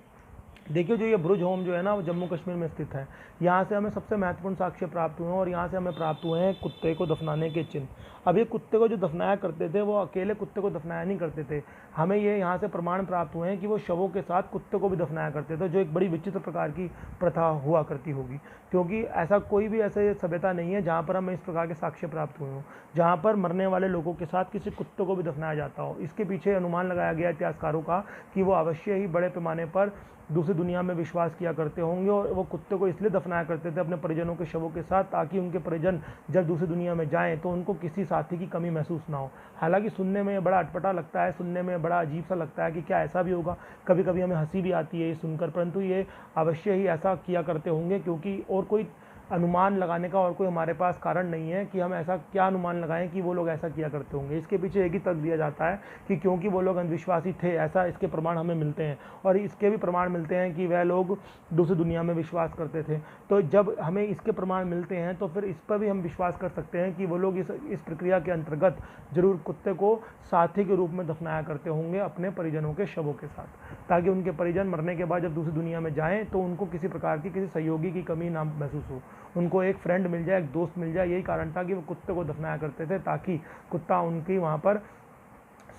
देखिए जो ये ब्रुज होम जो है ना वो जम्मू कश्मीर में स्थित है। यहाँ से हमें सबसे महत्वपूर्ण साक्ष्य प्राप्त हुए हैं, और यहाँ से हमें प्राप्त हुए हैं कुत्ते को दफनाने के चिन्ह। अब ये कुत्ते को जो दफनाया करते थे वो अकेले कुत्ते को दफनाया नहीं करते थे, हमें ये यहाँ से प्रमाण प्राप्त हुए हैं कि वो शवों के साथ कुत्ते को भी दफनाया करते थे, जो एक बड़ी विचित्र प्रकार की प्रथा हुआ करती होगी, क्योंकि ऐसा कोई भी ऐसे सभ्यता नहीं है जहाँ पर हमें इस प्रकार के साक्ष्य प्राप्त हुए हों, जहाँ पर मरने वाले लोगों के साथ किसी कुत्ते को भी दफनाया जाता हो। इसके पीछे अनुमान लगाया गया इतिहासकारों का कि वो अवश्य ही बड़े पैमाने पर दूसरी दुनिया में विश्वास किया करते होंगे, और वो कुत्ते को इसलिए दफनाया करते थे अपने परिजनों के शवों के साथ, ताकि उनके परिजन जब दूसरी दुनिया में जाएं तो उनको किसी साथी की कमी महसूस ना हो। हालांकि सुनने में बड़ा अटपटा लगता है, सुनने में बड़ा अजीब सा लगता है कि क्या ऐसा भी होगा, कभी कभी हमें हंसी भी आती है ये सुनकर, परंतु ये अवश्य ही ऐसा किया करते होंगे, क्योंकि और कोई अनुमान लगाने का और कोई हमारे पास कारण नहीं है कि हम ऐसा क्या अनुमान लगाएं कि वो लोग ऐसा किया करते होंगे। इसके पीछे एक ही तर्क दिया जाता है कि क्योंकि वो लोग अंधविश्वासी थे, ऐसा इसके प्रमाण हमें मिलते हैं, और इसके भी प्रमाण मिलते हैं कि वह लोग दूसरी दुनिया में विश्वास करते थे। तो जब हमें इसके प्रमाण मिलते हैं तो फिर इस पर भी हम विश्वास कर सकते हैं कि वो लोग इस प्रक्रिया के अंतर्गत जरूर कुत्ते को साथी के रूप में दफनाया करते होंगे अपने परिजनों के शवों के साथ, ताकि उनके परिजन मरने के बाद जब दूसरी दुनिया में जाएँ तो उनको किसी प्रकार की किसी सहयोगी की कमी ना महसूस हो, उनको एक फ्रेंड मिल जाए, एक दोस्त मिल जाए। यही कारण था कि वो कुत्ते को दफनाया करते थे, ताकि कुत्ता उनकी वहाँ पर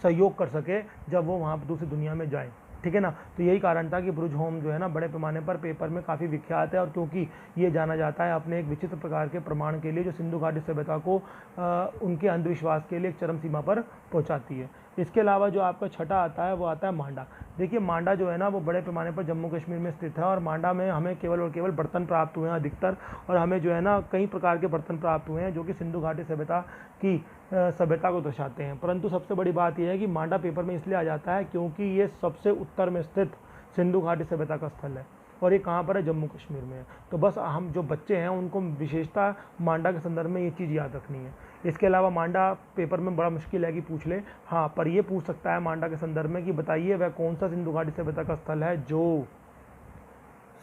सहयोग कर सके जब वो वहाँ दूसरी दुनिया में जाए, ठीक है ना। तो यही कारण था कि ब्रुज होम जो है ना बड़े पैमाने पर पेपर में काफ़ी विख्यात है, और क्योंकि ये जाना जाता है अपने एक विचित्र प्रकार के प्रमाण के लिए जो सिंधु घाटी सभ्यता को उनके अंधविश्वास के लिए एक चरम सीमा पर पहुँचाती है। इसके अलावा जो आपका छठा आता है वो आता है मांडा। देखिए मांडा जो है ना वो बड़े पैमाने पर जम्मू कश्मीर में स्थित है, और मांडा में हमें केवल और केवल बर्तन प्राप्त हुए हैं अधिकतर, और हमें जो है ना कई प्रकार के बर्तन प्राप्त हुए हैं जो कि सिंधु घाटी सभ्यता की सभ्यता को दर्शाते हैं। परंतु सबसे बड़ी बात यह है कि मांडा पेपर में इसलिए आ जाता है क्योंकि ये सबसे उत्तर में स्थित सिंधु घाटी सभ्यता का स्थल है। और ये कहाँ पर है, जम्मू कश्मीर में है। तो बस हम जो बच्चे हैं उनको विशेषता मांडा के संदर्भ में ये चीज़ याद रखनी है। इसके अलावा मांडा पेपर में बड़ा मुश्किल है कि पूछ ले, हाँ पर ये पूछ सकता है मांडा के संदर्भ में कि बताइए वह कौन सा सिंधु घाटी सभ्यता का स्थल है जो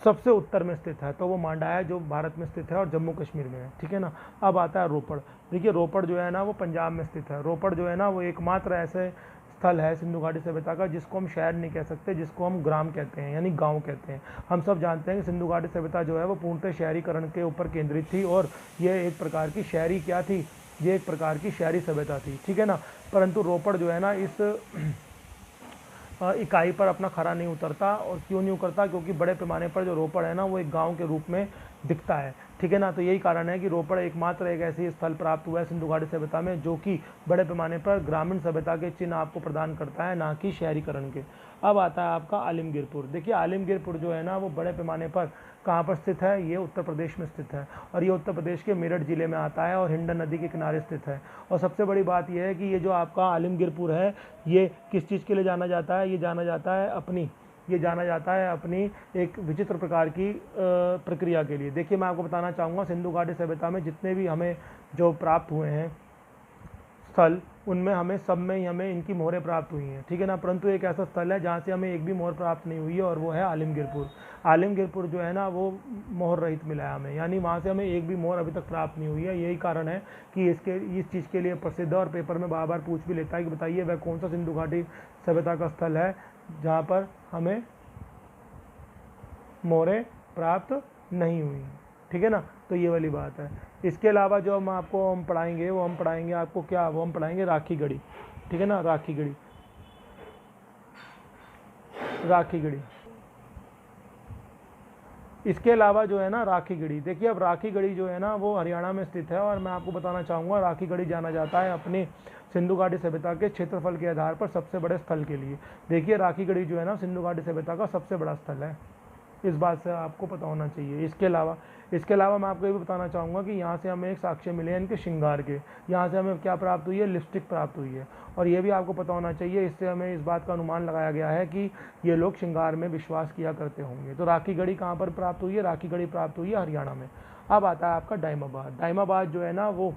सबसे उत्तर में स्थित है। तो वो मांडा है जो भारत में स्थित है और जम्मू कश्मीर में है, ठीक है ना। अब आता है रोपड़। देखिए रोपड़ जो है ना वो पंजाब में स्थित है। रोपड़ जो है ना वो एकमात्र ऐसे स्थल है सिंधु घाटी सभ्यता का जिसको हम शहर नहीं कह सकते, जिसको हम ग्राम कहते हैं यानी गांव कहते हैं। हम सब जानते हैं कि सिंधु घाटी सभ्यता जो है वो पूर्णतः शहरीकरण के ऊपर केंद्रित थी और ये एक प्रकार की शहरी क्या थी, ये एक प्रकार की शहरी सभ्यता थी, ठीक है ना। परंतु रोपड़ जो है ना इस इकाई पर अपना खरा नहीं उतरता। और क्यों नहीं उतरता, क्योंकि बड़े पैमाने पर जो रोपड़ है ना वो एक गांव के रूप में दिखता है, ठीक है ना। तो यही कारण है कि रोपड़ एकमात्र एक ऐसी स्थल प्राप्त हुआ है सिंधु घाटी सभ्यता में जो कि बड़े पैमाने पर ग्रामीण सभ्यता के चिन्ह आपको प्रदान करता है, ना कि शहरीकरण के। अब आता है आपका आलमगीरपुर। देखिए आलमगीरपुर जो है ना वो बड़े पैमाने पर कहाँ पर स्थित है, ये उत्तर प्रदेश में स्थित है और ये उत्तर प्रदेश के मेरठ जिले में आता है और हिंडन नदी के किनारे स्थित है। और सबसे बड़ी बात यह है कि ये जो आपका आलमगीरपुर है ये किस चीज़ के लिए जाना जाता है, ये जाना जाता है अपनी एक विचित्र प्रकार की प्रक्रिया के लिए। देखिए मैं आपको बताना चाहूँगा सिंधु घाटी सभ्यता में जितने भी हमें जो प्राप्त हुए हैं स्थल, उनमें हमें सब में ही हमें इनकी मोहरें प्राप्त हुई हैं, ठीक है ना। परंतु एक ऐसा स्थल है जहाँ से हमें एक भी मोहर प्राप्त नहीं हुई है और वो है आलमगीरपुर। आलमगीरपुर जो है ना वो मोहर रहित मिला है हमें, यानी वहाँ से हमें एक भी मोहर अभी तक प्राप्त नहीं हुई है। यही कारण है कि इस चीज़ के लिए प्रसिद्ध है और पेपर में बार बार पूछ भी लेता है कि बताइए वह कौन सा सिंधु घाटी सभ्यता का स्थल है जहाँ पर हमें मोहरें प्राप्त नहीं हुई, ठीक है ना। तो ये वाली बात है। इसके अलावा जो हम पढ़ाएंगे वो हम पढ़ाएंगे आपको क्या, वो हम पढ़ाएंगे राखी गढ़ी, ठीक है ना। राखी गढ़ी इसके अलावा जो है ना राखी गढ़ी, देखिए अब राखी गढ़ी जो है ना वो हरियाणा में स्थित है और मैं आपको बताना चाहूँगा राखी गढ़ी जाना जाता है अपने सिंधु घाटी सभ्यता के क्षेत्रफल के आधार पर सबसे बड़े स्थल के लिए। देखिए राखी गढ़ी जो है ना सिंधु घाटी सभ्यता का सबसे बड़ा स्थल है, इस बात से आपको पता होना चाहिए। इसके अलावा मैं आपको ये भी बताना चाहूँगा कि यहाँ से हमें एक साक्ष्य मिले हैं इनके श्रृंगार के। यहाँ से हमें क्या प्राप्त हुई है, लिपस्टिक प्राप्त हुई है। और ये भी आपको पता होना चाहिए, इससे हमें इस बात का अनुमान लगाया गया है कि ये लोग श्रृंगार में विश्वास किया करते होंगे। तो राखी गढ़ी कहाँ पर प्राप्त हुई है, राखी गढ़ी प्राप्त हुई है हरियाणा में। अब आता है आपका डायमाबाद। डायमाबाद जो है ना वो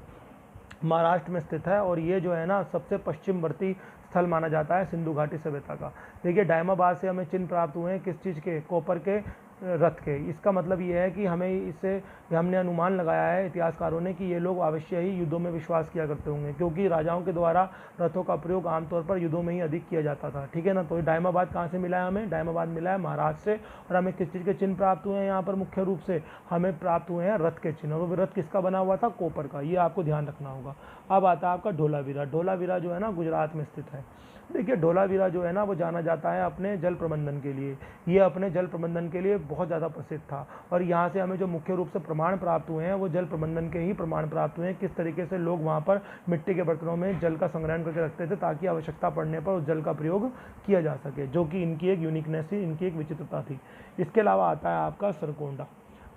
महाराष्ट्र में स्थित है और ये जो है ना सबसे पश्चिमवर्ती स्थल माना जाता है सिंधु घाटी सभ्यता का। देखिए डायमाबाद से हमें चिन्ह प्राप्त हुए हैं किस चीज़ के, कॉपर के रथ के। इसका मतलब ये है कि हमने अनुमान लगाया है इतिहासकारों ने कि ये लोग अवश्य ही युद्धों में विश्वास किया करते होंगे, क्योंकि राजाओं के द्वारा रथों का प्रयोग आमतौर पर युद्धों में ही अधिक किया जाता था, ठीक है ना। तो डायमाबाद कहाँ से मिला है हमें, डायमाबाद मिला है महाराष्ट्र से। और हमें किस चीज़ के चिन्ह प्राप्त हुए हैं यहाँ पर, मुख्य रूप से हमें प्राप्त हुए हैं रथ के चिन्ह। और वो रथ किसका बना हुआ था, कॉपर का, ये आपको ध्यान रखना होगा। अब आता है आपका धोलावीरा। धोलावीरा जो है ना गुजरात में स्थित है। देखिए धोलावीरा जो है ना वो जाना जाता है अपने जल प्रबंधन के लिए। ये अपने जल प्रबंधन के लिए बहुत ज़्यादा प्रसिद्ध था और यहाँ से हमें जो मुख्य रूप से प्रमाण प्राप्त हुए हैं वो जल प्रबंधन के ही प्रमाण प्राप्त हुए हैं। किस तरीके से लोग वहाँ पर मिट्टी के बर्तनों में जल का संग्रहण करके रखते थे ताकि आवश्यकता पड़ने पर उस जल का प्रयोग किया जा सके, जो कि इनकी एक यूनिकनेस थी, इनकी एक विचित्रता थी। इसके अलावा आता है आपका सरकोंडा।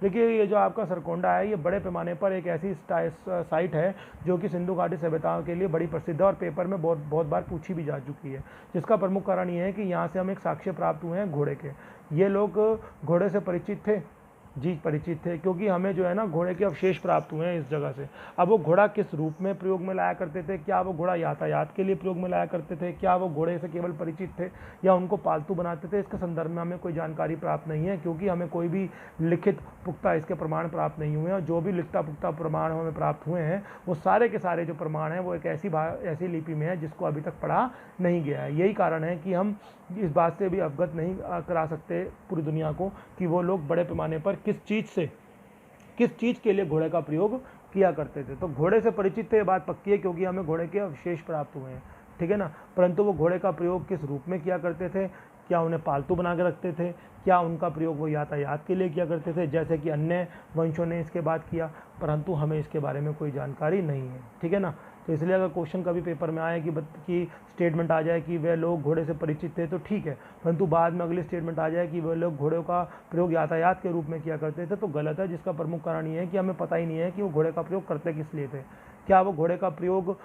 देखिए ये जो आपका सरकोंडा है ये बड़े पैमाने पर एक ऐसी साइट है जो कि सिंधु घाटी सभ्यताओं के लिए बड़ी प्रसिद्ध है और पेपर में बहुत बार पूछी भी जा चुकी है। जिसका प्रमुख कारण ये है कि यहाँ से हमें एक साक्ष्य प्राप्त हुए हैं घोड़े के। ये लोग घोड़े से परिचित थे, जी परिचित थे, क्योंकि हमें जो है ना घोड़े के अवशेष प्राप्त हुए हैं इस जगह से। अब वो घोड़ा किस रूप में प्रयोग में लाया करते थे, क्या वो घोड़ा यातायात के लिए प्रयोग में लाया करते थे, क्या वो घोड़े से केवल परिचित थे या उनको पालतू बनाते थे, इसके संदर्भ में हमें कोई जानकारी प्राप्त नहीं है, क्योंकि हमें कोई भी लिखित पुख्ता इसके प्रमाण प्राप्त नहीं हुए हैं। और जो भी लिखता पुख्ता प्रमाण हमें प्राप्त हुए हैं वो सारे के सारे जो प्रमाण हैं वो एक ऐसी लिपि में है जिसको अभी तक पढ़ा नहीं गया है। यही कारण है कि हम इस बात से भी अवगत नहीं करा सकते पूरी दुनिया को कि वो लोग बड़े पैमाने पर किस चीज़ के लिए घोड़े का प्रयोग किया करते थे। तो घोड़े से परिचित थे, ये बात पक्की है, क्योंकि हमें घोड़े के अवशेष प्राप्त हुए हैं, ठीक है ना। परंतु वो घोड़े का प्रयोग किस रूप में किया करते थे, क्या उन्हें पालतू बना के रखते थे, क्या उनका प्रयोग वो यातायात के लिए किया करते थे जैसे कि अन्य वंशों ने इसके बाद किया, परंतु हमें इसके बारे में कोई जानकारी नहीं है, ठीक है ना। तो इसलिए अगर क्वेश्चन कभी पेपर में आए कि स्टेटमेंट आ जाए कि वे लोग घोड़े से परिचित थे तो ठीक है, परंतु बाद में अगली स्टेटमेंट आ जाए कि वे लोग घोड़ों का प्रयोग यातायात के रूप में किया करते थे तो गलत है। जिसका प्रमुख कारण ये है कि हमें पता ही नहीं है कि वो घोड़े का प्रयोग करते किस लिए थे। क्या वो घोड़े का प्रयोग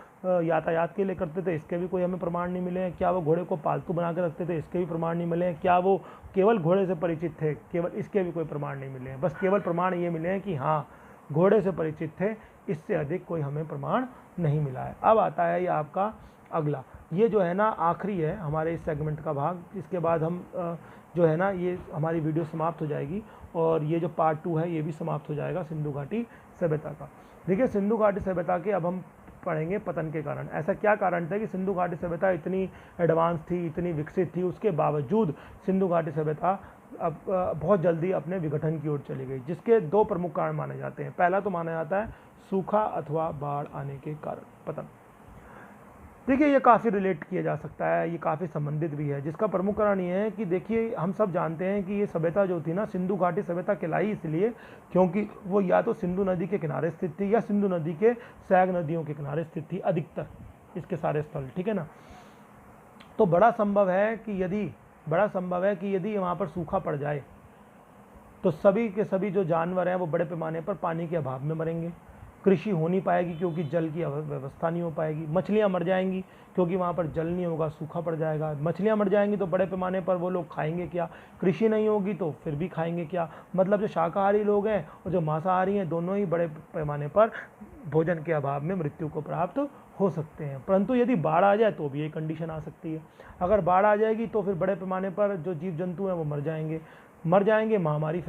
यातायात के लिए करते थे, इसके भी कोई हमें प्रमाण नहीं मिले हैं। क्या वो घोड़े को पालतू बना के रखते थे, इसके भी प्रमाण नहीं मिले हैं। क्या वो केवल घोड़े से परिचित थे, केवल इसके भी कोई प्रमाण नहीं मिले हैं। बस केवल प्रमाण ये मिले हैं कि हाँ घोड़े से परिचित थे, इससे अधिक कोई हमें प्रमाण नहीं मिला है। अब आता है ये आपका अगला, ये जो है ना आखिरी है हमारे इस सेगमेंट का भाग। इसके बाद हम जो है ना ये हमारी वीडियो समाप्त हो जाएगी और ये जो पार्ट 2 है ये भी समाप्त हो जाएगा सिंधु घाटी सभ्यता का। देखिए सिंधु घाटी सभ्यता के अब हम पढ़ेंगे पतन के कारण। ऐसा क्या कारण था कि सिंधु घाटी सभ्यता इतनी एडवांस थी, इतनी विकसित थी, उसके बावजूद सिंधु घाटी सभ्यता अब बहुत जल्दी अपने विघटन की ओर चली गई, जिसके 2 प्रमुख कारण माने जाते हैं। पहला तो माना जाता है सूखा अथवा बाढ़ आने के कारण पतन। देखिए ये काफ़ी रिलेट किया जा सकता है, ये काफ़ी संबंधित भी है। जिसका प्रमुख कारण ये है कि देखिए हम सब जानते हैं कि ये सभ्यता जो थी ना, सिंधु घाटी सभ्यता कहलाई इसलिए क्योंकि वो या तो सिंधु नदी के किनारे स्थित थी या सिंधु नदी के सहायक नदियों के किनारे स्थित थी, अधिकतर इसके सारे स्थल, ठीक है ना। तो बड़ा संभव है कि यदि वहाँ पर सूखा पड़ जाए तो सभी के सभी जो जानवर हैं वो बड़े पैमाने पर पानी के अभाव में मरेंगे। कृषि हो नहीं पाएगी क्योंकि जल की व्यवस्था नहीं हो पाएगी। मछलियाँ मर जाएंगी क्योंकि वहाँ पर जल नहीं होगा, सूखा पड़ जाएगा। मछलियाँ मर जाएंगी तो बड़े पैमाने पर वो लोग खाएंगे क्या, कृषि नहीं होगी तो फिर भी खाएंगे क्या। मतलब जो शाकाहारी लोग हैं और जो मांसाहारी हैं दोनों ही बड़े पैमाने पर भोजन के अभाव में मृत्यु को प्राप्त हो सकते हैं। परंतु यदि बाढ़ आ जाए तो भी ये कंडीशन आ सकती है। अगर बाढ़ आ जाएगी तो फिर बड़े पैमाने पर जो जीव जंतु हैं वो मर जाएंगे, महामारी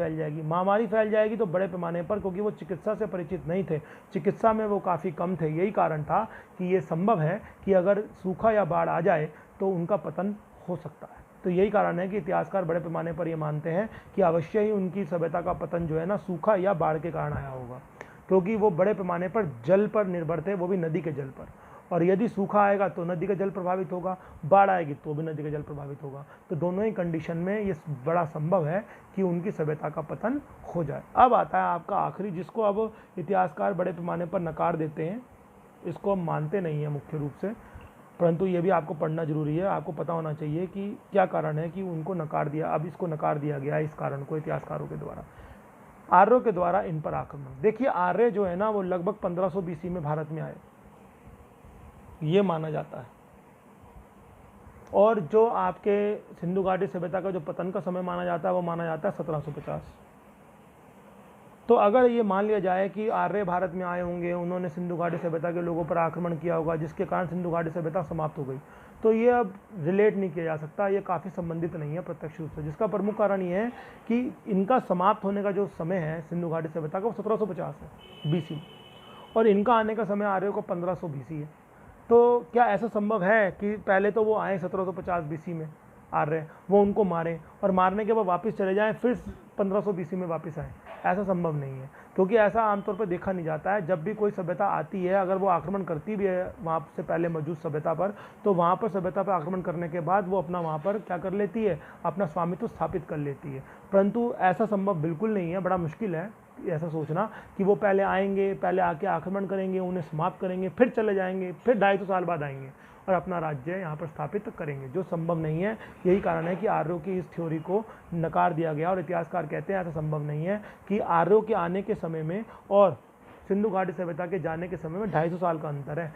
फैल जाएगी तो बड़े पैमाने पर, क्योंकि वो चिकित्सा से परिचित नहीं थे, चिकित्सा में वो काफ़ी कम थे, यही कारण था कि ये संभव है कि अगर सूखा या बाढ़ आ जाए तो उनका पतन हो सकता है। तो यही कारण है कि इतिहासकार बड़े पैमाने पर ये मानते हैं कि अवश्य ही उनकी सभ्यता का पतन जो है ना सूखा या बाढ़ के कारण आया होगा, क्योंकि वो बड़े पैमाने पर जल पर निर्भर थे, वो भी नदी के जल पर। और यदि सूखा आएगा तो नदी का जल प्रभावित होगा, बाढ़ आएगी तो भी नदी का जल प्रभावित होगा। तो दोनों ही कंडीशन में ये बड़ा संभव है कि उनकी सभ्यता का पतन हो जाए। अब आता है आपका आखिरी, जिसको अब इतिहासकार बड़े पैमाने पर नकार देते हैं, इसको हम मानते नहीं हैं मुख्य रूप से, परंतु ये भी आपको पढ़ना जरूरी है। आपको पता होना चाहिए कि क्या कारण है कि उनको नकार दिया, अब इसको नकार दिया गया है, इस कारण को इतिहासकारों के द्वारा, आर्यों के द्वारा इन पर आक्रमण। देखिए आर्य जो है ना वो लगभग 1500 BC में भारत में आए, ये माना जाता है। और जो आपके सिंधु घाटी सभ्यता का जो पतन का समय माना जाता है वो माना जाता है 1750। तो अगर ये मान लिया जाए कि आर्य भारत में आए होंगे, उन्होंने सिंधु घाटी सभ्यता के लोगों पर आक्रमण किया होगा, जिसके कारण सिंधु घाटी सभ्यता समाप्त हो गई, तो ये अब रिलेट नहीं किया जा सकता, ये काफ़ी संबंधित नहीं है प्रत्यक्ष रूप से। जिसका प्रमुख कारण ये है कि इनका समाप्त होने का जो समय है सिंधु घाटी सभ्यता का वो 1750 है BC, और इनका आने का समय आर्यों को 1500 BC है। तो क्या ऐसा संभव है कि पहले तो वो आए 1750 BC में आर्य, वो उनको मारें और मारने के बाद वापस चले जाएं, फिर 1500 BC में वापस आएँ? ऐसा संभव नहीं है, क्योंकि ऐसा आमतौर पर देखा नहीं जाता है। जब भी कोई सभ्यता आती है, अगर वो आक्रमण करती भी है वहाँ से पहले मौजूद सभ्यता पर, तो वहाँ पर सभ्यता पर आक्रमण करने के बाद वो अपना वहाँ पर क्या कर लेती है, अपना स्वामित्व स्थापित कर लेती है। परंतु ऐसा संभव बिल्कुल नहीं है, बड़ा मुश्किल है ऐसा सोचना कि वो पहले आएंगे, पहले आके आक्रमण करेंगे, उन्हें समाप्त करेंगे, फिर चले जाएंगे, फिर 250 साल बाद आएंगे और अपना राज्य यहाँ पर स्थापित करेंगे, जो संभव नहीं है। यही कारण है कि आर्यों की इस थ्योरी को नकार दिया गया और इतिहासकार कहते हैं ऐसा संभव नहीं है कि आर्यों के आने के समय में और सिंधु घाटी सभ्यता के जाने के समय में 250 साल का अंतर है।